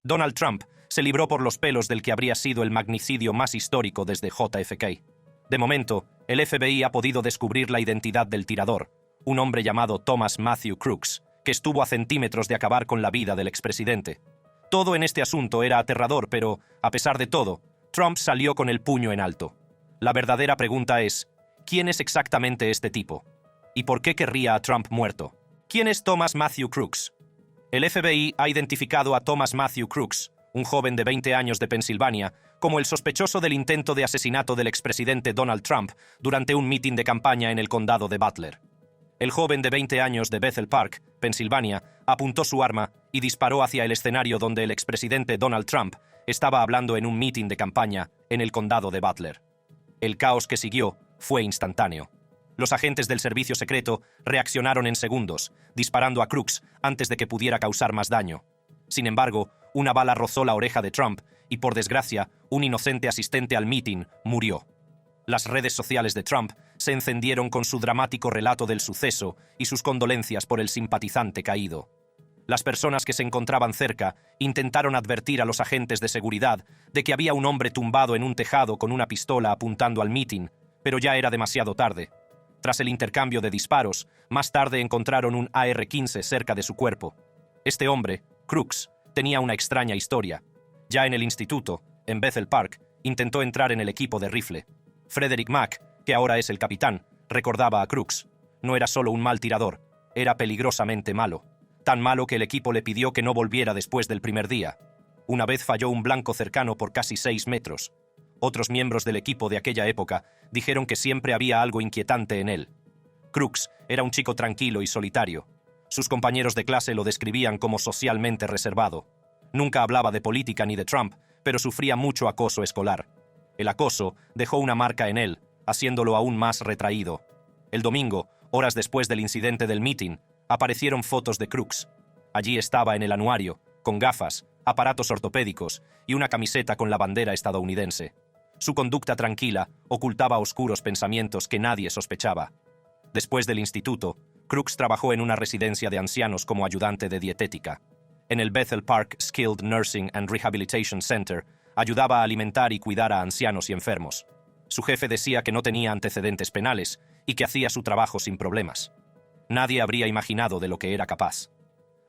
Donald Trump se libró por los pelos del que habría sido el magnicidio más histórico desde JFK. De momento, el FBI ha podido descubrir la identidad del tirador, un hombre llamado Thomas Matthew Crooks, que estuvo a centímetros de acabar con la vida del expresidente. Todo en este asunto era aterrador, pero, a pesar de todo, Trump salió con el puño en alto. La verdadera pregunta es, ¿quién es exactamente este tipo? ¿Y por qué querría a Trump muerto? ¿Quién es Thomas Matthew Crooks? El FBI ha identificado a Thomas Matthew Crooks, un joven de 20 años de Pensilvania, como el sospechoso del intento de asesinato del expresidente Donald Trump durante un mitin de campaña en el condado de Butler. El joven de 20 años de Bethel Park, Pensilvania, apuntó su arma y disparó hacia el escenario donde el expresidente Donald Trump estaba hablando en un mitin de campaña en el condado de Butler. El caos que siguió fue instantáneo. Los agentes del servicio secreto reaccionaron en segundos, disparando a Crooks antes de que pudiera causar más daño. Sin embargo, una bala rozó la oreja de Trump y, por desgracia, un inocente asistente al mitin murió. Las redes sociales de Trump se encendieron con su dramático relato del suceso y sus condolencias por el simpatizante caído. Las personas que se encontraban cerca intentaron advertir a los agentes de seguridad de que había un hombre tumbado en un tejado con una pistola apuntando al mitin, pero ya era demasiado tarde. Tras el intercambio de disparos, más tarde encontraron un AR-15 cerca de su cuerpo. Este hombre, Crooks, tenía una extraña historia. Ya en el instituto, en Bethel Park, intentó entrar en el equipo de rifle. Frederick Mack, que ahora es el capitán, recordaba a Crooks. No era solo un mal tirador, era peligrosamente malo. Tan malo que el equipo le pidió que no volviera después del primer día. Una vez falló un blanco cercano por casi 6 metros. Otros miembros del equipo de aquella época dijeron que siempre había algo inquietante en él. Crooks era un chico tranquilo y solitario. Sus compañeros de clase lo describían como socialmente reservado. Nunca hablaba de política ni de Trump, pero sufría mucho acoso escolar. El acoso dejó una marca en él, haciéndolo aún más retraído. El domingo, horas después del incidente del mitin, aparecieron fotos de Crooks. Allí estaba en el anuario, con gafas, aparatos ortopédicos y una camiseta con la bandera estadounidense. Su conducta tranquila ocultaba oscuros pensamientos que nadie sospechaba. Después del instituto, Crooks trabajó en una residencia de ancianos como ayudante de dietética. En el Bethel Park Skilled Nursing and Rehabilitation Center, ayudaba a alimentar y cuidar a ancianos y enfermos. Su jefe decía que no tenía antecedentes penales y que hacía su trabajo sin problemas. Nadie habría imaginado de lo que era capaz.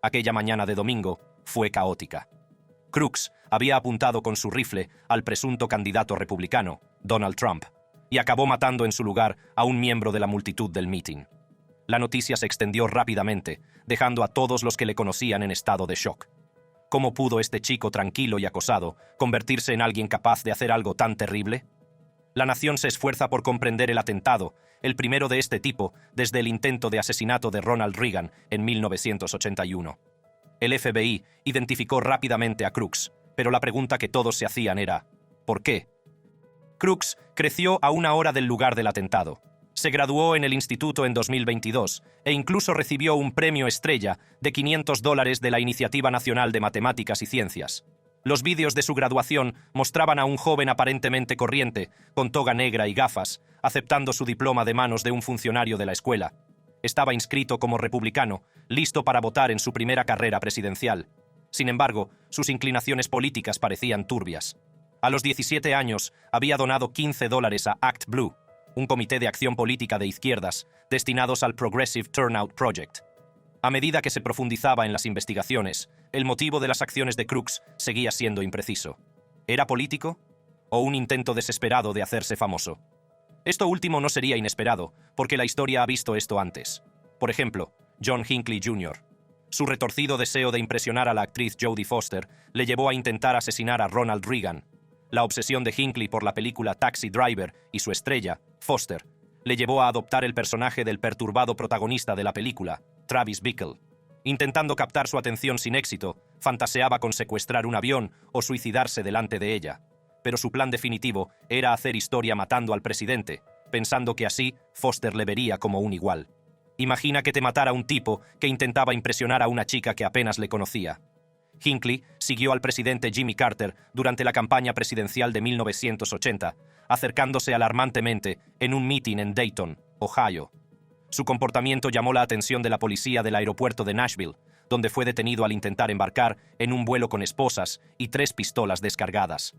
Aquella mañana de domingo fue caótica. Crooks había apuntado con su rifle al presunto candidato republicano, Donald Trump, y acabó matando en su lugar a un miembro de la multitud del mitin. La noticia se extendió rápidamente, dejando a todos los que le conocían en estado de shock. ¿Cómo pudo este chico tranquilo y acosado convertirse en alguien capaz de hacer algo tan terrible? La nación se esfuerza por comprender el atentado, el primero de este tipo desde el intento de asesinato de Ronald Reagan en 1981. El FBI identificó rápidamente a Crooks, pero la pregunta que todos se hacían era, ¿por qué? Crooks creció a 1 hora del lugar del atentado. Se graduó en el instituto en 2022 e incluso recibió un premio estrella de $500 de la Iniciativa Nacional de Matemáticas y Ciencias. Los vídeos de su graduación mostraban a un joven aparentemente corriente, con toga negra y gafas, aceptando su diploma de manos de un funcionario de la escuela. Estaba inscrito como republicano, listo para votar en su primera carrera presidencial. Sin embargo, sus inclinaciones políticas parecían turbias. A los 17 años, había donado $15 a Act Blue, un comité de acción política de izquierdas destinados al Progressive Turnout Project. A medida que se profundizaba en las investigaciones, el motivo de las acciones de Crooks seguía siendo impreciso. ¿Era político? ¿O un intento desesperado de hacerse famoso? Esto último no sería inesperado, porque la historia ha visto esto antes. Por ejemplo, John Hinckley Jr. Su retorcido deseo de impresionar a la actriz Jodie Foster le llevó a intentar asesinar a Ronald Reagan. La obsesión de Hinckley por la película Taxi Driver y su estrella, Foster, le llevó a adoptar el personaje del perturbado protagonista de la película, Travis Bickle. Intentando captar su atención sin éxito, fantaseaba con secuestrar un avión o suicidarse delante de ella. Pero su plan definitivo era hacer historia matando al presidente, pensando que así Foster le vería como un igual. Imagina que te matara un tipo que intentaba impresionar a una chica que apenas le conocía. Hinckley siguió al presidente Jimmy Carter durante la campaña presidencial de 1980, acercándose alarmantemente en un mitin en Dayton, Ohio. Su comportamiento llamó la atención de la policía del aeropuerto de Nashville, donde fue detenido al intentar embarcar en un vuelo con esposas y 3 pistolas descargadas.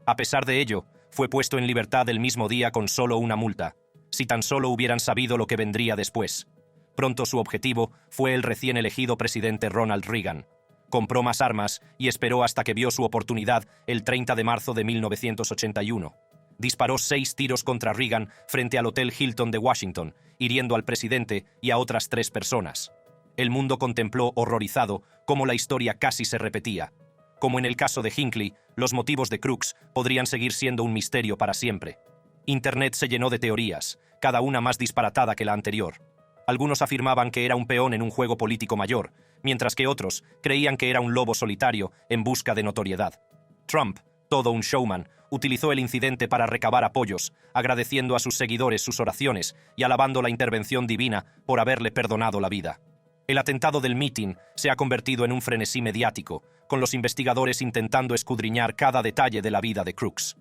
A pesar de ello, fue puesto en libertad el mismo día con solo una multa. Si tan solo hubieran sabido lo que vendría después. Pronto su objetivo fue el recién elegido presidente Ronald Reagan. Compró más armas y esperó hasta que vio su oportunidad el 30 de marzo de 1981. Disparó 6 tiros contra Reagan frente al Hotel Hilton de Washington, hiriendo al presidente y a otras 3 personas. El mundo contempló horrorizado cómo la historia casi se repetía. Como en el caso de Hinckley, los motivos de Crooks podrían seguir siendo un misterio para siempre. Internet se llenó de teorías, cada una más disparatada que la anterior. Algunos afirmaban que era un peón en un juego político mayor, mientras que otros creían que era un lobo solitario en busca de notoriedad. Trump, todo un showman, utilizó el incidente para recabar apoyos, agradeciendo a sus seguidores sus oraciones y alabando la intervención divina por haberle perdonado la vida. El atentado del meeting se ha convertido en un frenesí mediático, con los investigadores intentando escudriñar cada detalle de la vida de Crooks.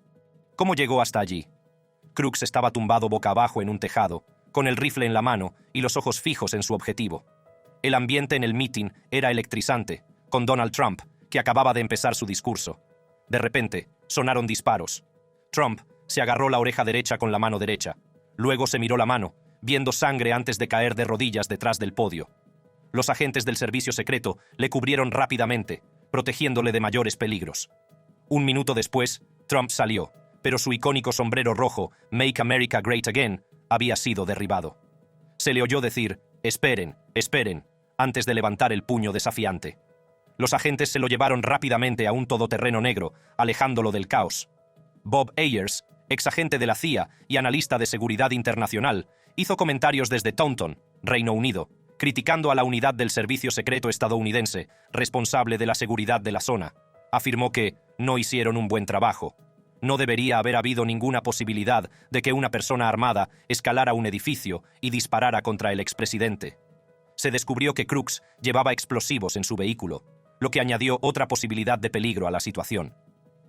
¿Cómo llegó hasta allí? Crooks estaba tumbado boca abajo en un tejado, con el rifle en la mano y los ojos fijos en su objetivo. El ambiente en el meeting era electrizante, con Donald Trump, que acababa de empezar su discurso. De repente, sonaron disparos. Trump se agarró la oreja derecha con la mano derecha. Luego se miró la mano, viendo sangre antes de caer de rodillas detrás del podio. Los agentes del servicio secreto le cubrieron rápidamente, protegiéndole de mayores peligros. Un minuto después, Trump salió, pero su icónico sombrero rojo, Make America Great Again, había sido derribado. Se le oyó decir, «Esperen, esperen», antes de levantar el puño desafiante. Los agentes se lo llevaron rápidamente a un todoterreno negro, alejándolo del caos. Bob Ayers, exagente de la CIA y analista de seguridad internacional, hizo comentarios desde Taunton, Reino Unido, criticando a la unidad del servicio secreto estadounidense, responsable de la seguridad de la zona. Afirmó que no hicieron un buen trabajo. No debería haber habido ninguna posibilidad de que una persona armada escalara un edificio y disparara contra el expresidente. Se descubrió que Crooks llevaba explosivos en su vehículo, lo que añadió otra posibilidad de peligro a la situación.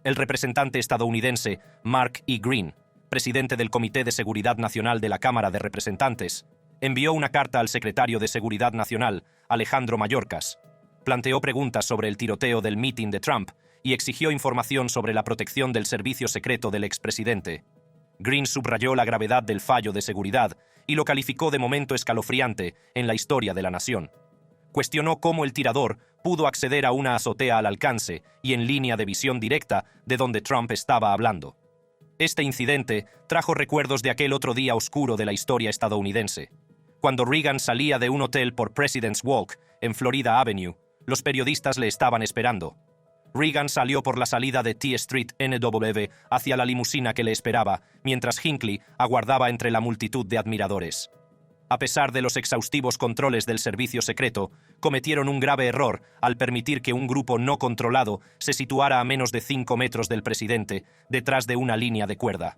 El representante estadounidense Mark E. Green, presidente del Comité de Seguridad Nacional de la Cámara de Representantes, envió una carta al secretario de Seguridad Nacional, Alejandro Mayorkas. Planteó preguntas sobre el tiroteo del meeting de Trump y exigió información sobre la protección del servicio secreto del expresidente. Green subrayó la gravedad del fallo de seguridad y lo calificó de momento escalofriante en la historia de la nación. Cuestionó cómo el tirador pudo acceder a una azotea al alcance y en línea de visión directa de donde Trump estaba hablando. Este incidente trajo recuerdos de aquel otro día oscuro de la historia estadounidense. Cuando Reagan salía de un hotel por President's Walk, en Florida Avenue, los periodistas le estaban esperando. Reagan salió por la salida de T Street NW hacia la limusina que le esperaba, mientras Hinckley aguardaba entre la multitud de admiradores. A pesar de los exhaustivos controles del servicio secreto, cometieron un grave error al permitir que un grupo no controlado se situara a menos de 5 metros del presidente, detrás de una línea de cuerda.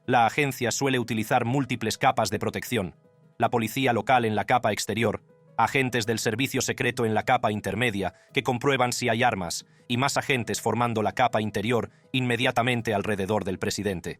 La agencia suele utilizar múltiples capas de protección. La policía local en la capa exterior, agentes del servicio secreto en la capa intermedia que comprueban si hay armas, y más agentes formando la capa interior inmediatamente alrededor del presidente.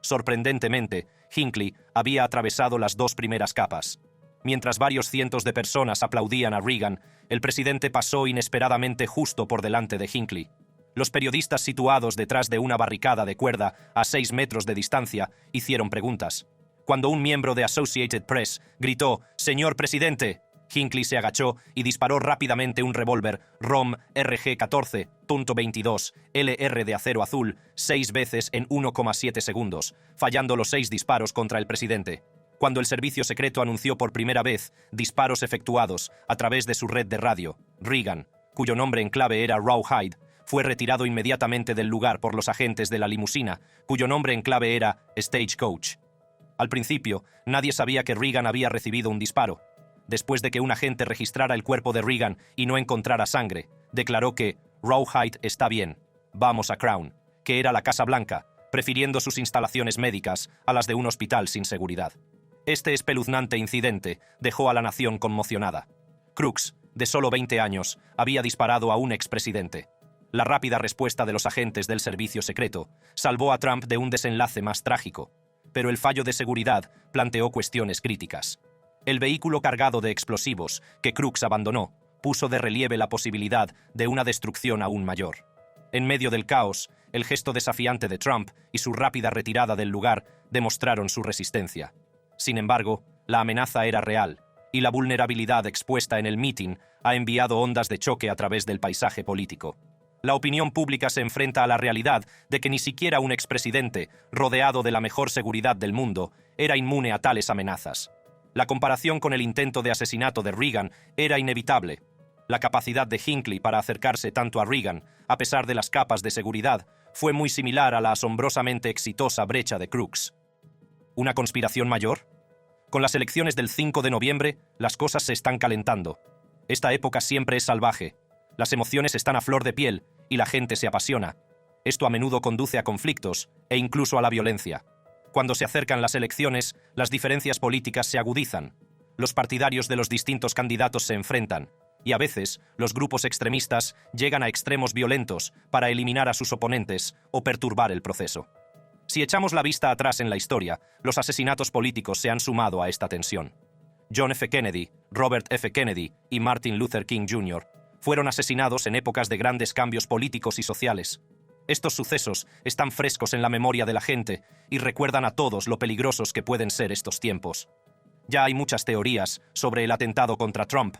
Sorprendentemente, Hinckley había atravesado las 2 primeras capas. Mientras varios cientos de personas aplaudían a Reagan, el presidente pasó inesperadamente justo por delante de Hinckley. Los periodistas situados detrás de una barricada de cuerda a 6 metros de distancia hicieron preguntas. Cuando un miembro de Associated Press gritó «Señor presidente», Hinckley se agachó y disparó rápidamente un revólver ROM RG-14.22 LR de acero azul 6 veces en 1,7 segundos, fallando los 6 disparos contra el presidente. Cuando el servicio secreto anunció por primera vez disparos efectuados a través de su red de radio, Reagan, cuyo nombre en clave era Rawhide, fue retirado inmediatamente del lugar por los agentes de la limusina, cuyo nombre en clave era Stagecoach. Al principio, nadie sabía que Reagan había recibido un disparo. Después de que un agente registrara el cuerpo de Reagan y no encontrara sangre, declaró que Rawhide está bien, vamos a Crown, que era la Casa Blanca, prefiriendo sus instalaciones médicas a las de un hospital sin seguridad. Este espeluznante incidente dejó a la nación conmocionada. Crooks, de solo 20 años, había disparado a un expresidente. La rápida respuesta de los agentes del servicio secreto salvó a Trump de un desenlace más trágico, pero el fallo de seguridad planteó cuestiones críticas. El vehículo cargado de explosivos que Crooks abandonó puso de relieve la posibilidad de una destrucción aún mayor. En medio del caos, el gesto desafiante de Trump y su rápida retirada del lugar demostraron su resistencia. Sin embargo, la amenaza era real, y la vulnerabilidad expuesta en el mitin ha enviado ondas de choque a través del paisaje político. La opinión pública se enfrenta a la realidad de que ni siquiera un expresidente, rodeado de la mejor seguridad del mundo, era inmune a tales amenazas. La comparación con el intento de asesinato de Reagan era inevitable. La capacidad de Hinckley para acercarse tanto a Reagan, a pesar de las capas de seguridad, fue muy similar a la asombrosamente exitosa brecha de Crooks. ¿Una conspiración mayor? Con las elecciones del 5 de noviembre, las cosas se están calentando. Esta época siempre es salvaje. Las emociones están a flor de piel y la gente se apasiona. Esto a menudo conduce a conflictos e incluso a la violencia. Cuando se acercan las elecciones, las diferencias políticas se agudizan. Los partidarios de los distintos candidatos se enfrentan, y a veces los grupos extremistas llegan a extremos violentos para eliminar a sus oponentes o perturbar el proceso. Si echamos la vista atrás en la historia, los asesinatos políticos se han sumado a esta tensión. John F. Kennedy, Robert F. Kennedy y Martin Luther King Jr. fueron asesinados en épocas de grandes cambios políticos y sociales. Estos sucesos están frescos en la memoria de la gente y recuerdan a todos lo peligrosos que pueden ser estos tiempos. Ya hay muchas teorías sobre el atentado contra Trump.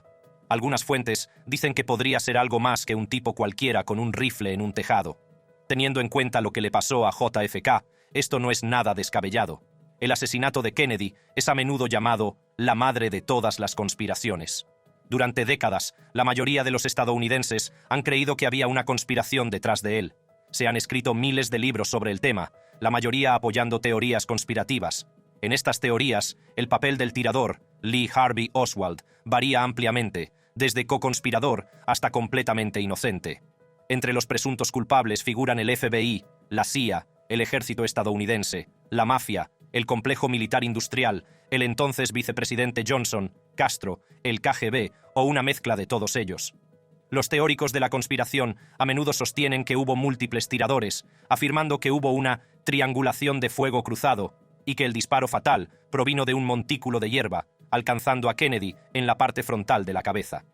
Algunas fuentes dicen que podría ser algo más que un tipo cualquiera con un rifle en un tejado. Teniendo en cuenta lo que le pasó a JFK, esto no es nada descabellado. El asesinato de Kennedy es a menudo llamado la madre de todas las conspiraciones. Durante décadas, la mayoría de los estadounidenses han creído que había una conspiración detrás de él. Se han escrito miles de libros sobre el tema, la mayoría apoyando teorías conspirativas. En estas teorías, el papel del tirador, Lee Harvey Oswald, varía ampliamente, desde co-conspirador hasta completamente inocente. Entre los presuntos culpables figuran el FBI, la CIA, el ejército estadounidense, la mafia, el complejo militar industrial, el entonces vicepresidente Johnson, Castro, el KGB o una mezcla de todos ellos. Los teóricos de la conspiración a menudo sostienen que hubo múltiples tiradores, afirmando que hubo una triangulación de fuego cruzado y que el disparo fatal provino de un montículo de hierba, alcanzando a Kennedy en la parte frontal de la cabeza.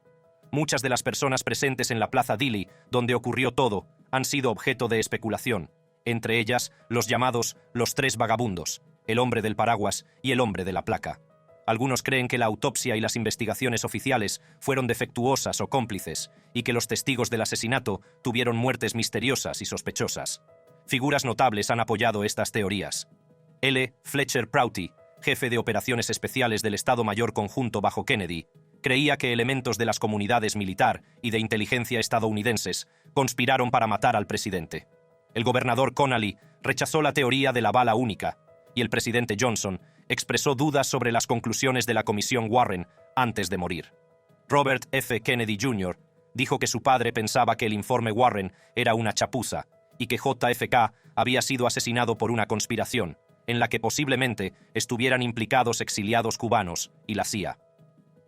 Muchas de las personas presentes en la Plaza Dilley, donde ocurrió todo, han sido objeto de especulación, entre ellas los llamados los tres vagabundos, el hombre del paraguas y el hombre de la placa. Algunos creen que la autopsia y las investigaciones oficiales fueron defectuosas o cómplices, y que los testigos del asesinato tuvieron muertes misteriosas y sospechosas. Figuras notables han apoyado estas teorías. L. Fletcher Prouty, jefe de operaciones especiales del Estado Mayor Conjunto bajo Kennedy, creía que elementos de las comunidades militar y de inteligencia estadounidenses conspiraron para matar al presidente. El gobernador Connally rechazó la teoría de la bala única, y el presidente Johnson expresó dudas sobre las conclusiones de la comisión Warren antes de morir. Robert F. Kennedy Jr. dijo que su padre pensaba que el informe Warren era una chapuza y que JFK había sido asesinado por una conspiración, en la que posiblemente estuvieran implicados exiliados cubanos y la CIA.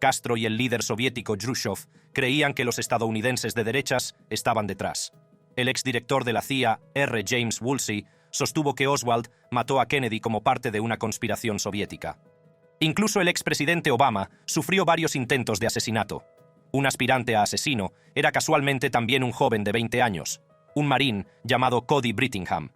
Castro y el líder soviético Khrushchev creían que los estadounidenses de derechas estaban detrás. El exdirector de la CIA, R. James Woolsey, sostuvo que Oswald mató a Kennedy como parte de una conspiración soviética. Incluso el expresidente Obama sufrió varios intentos de asesinato. Un aspirante a asesino era casualmente también un joven de 20 años, un marín llamado Cody Brittingham.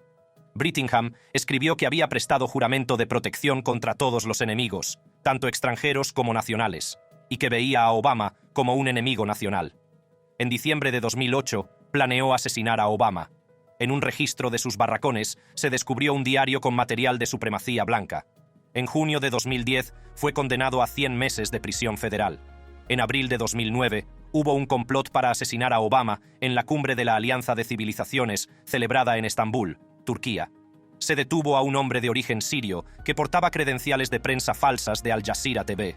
Brittingham escribió que había prestado juramento de protección contra todos los enemigos, tanto extranjeros como nacionales, y que veía a Obama como un enemigo nacional. En diciembre de 2008, planeó asesinar a Obama. En un registro de sus barracones se descubrió un diario con material de supremacía blanca. En junio de 2010 fue condenado a 100 meses de prisión federal. En abril de 2009 hubo un complot para asesinar a Obama en la cumbre de la Alianza de Civilizaciones celebrada en Estambul, Turquía. Se detuvo a un hombre de origen sirio que portaba credenciales de prensa falsas de Al Jazeera TV.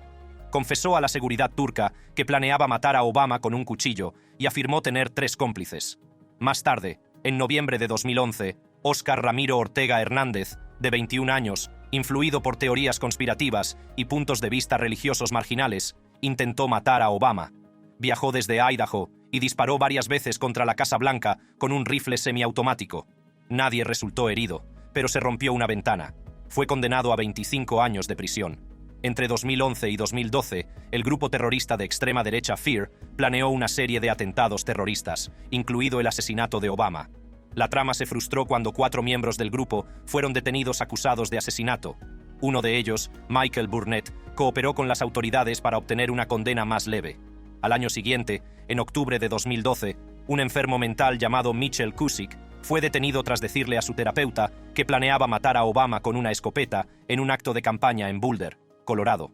Confesó a la seguridad turca que planeaba matar a Obama con un cuchillo y afirmó tener 3 cómplices. Más tarde, en noviembre de 2011, Óscar Ramiro Ortega Hernández, de 21 años, influido por teorías conspirativas y puntos de vista religiosos marginales, intentó matar a Obama. Viajó desde Idaho y disparó varias veces contra la Casa Blanca con un rifle semiautomático. Nadie resultó herido, pero se rompió una ventana. Fue condenado a 25 años de prisión. Entre 2011 y 2012, el grupo terrorista de extrema derecha FEAR planeó una serie de atentados terroristas, incluido el asesinato de Obama. La trama se frustró cuando 4 miembros del grupo fueron detenidos acusados de asesinato. Uno de ellos, Michael Burnett, cooperó con las autoridades para obtener una condena más leve. Al año siguiente, en octubre de 2012, un enfermo mental llamado Mitchell Cusick fue detenido tras decirle a su terapeuta que planeaba matar a Obama con una escopeta en un acto de campaña en Boulder, Colorado.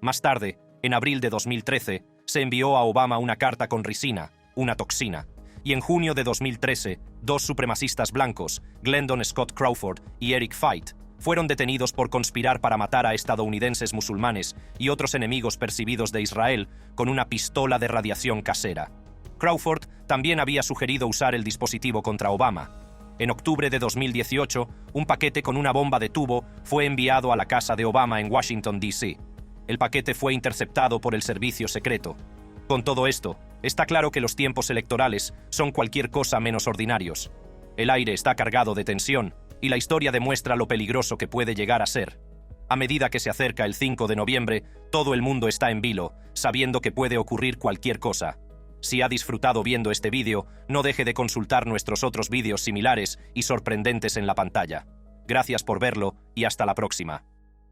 Más tarde, en abril de 2013, se envió a Obama una carta con ricina, una toxina, y en junio de 2013, 2 supremacistas blancos, Glendon Scott Crawford y Eric Feit, fueron detenidos por conspirar para matar a estadounidenses musulmanes y otros enemigos percibidos de Israel con una pistola de radiación casera. Crawford también había sugerido usar el dispositivo contra Obama. En octubre de 2018, un paquete con una bomba de tubo fue enviado a la casa de Obama en Washington, D.C. El paquete fue interceptado por el servicio secreto. Con todo esto, está claro que los tiempos electorales son cualquier cosa menos ordinarios. El aire está cargado de tensión y la historia demuestra lo peligroso que puede llegar a ser. A medida que se acerca el 5 de noviembre, todo el mundo está en vilo, sabiendo que puede ocurrir cualquier cosa. Si ha disfrutado viendo este vídeo, no deje de consultar nuestros otros vídeos similares y sorprendentes en la pantalla. Gracias por verlo y hasta la próxima.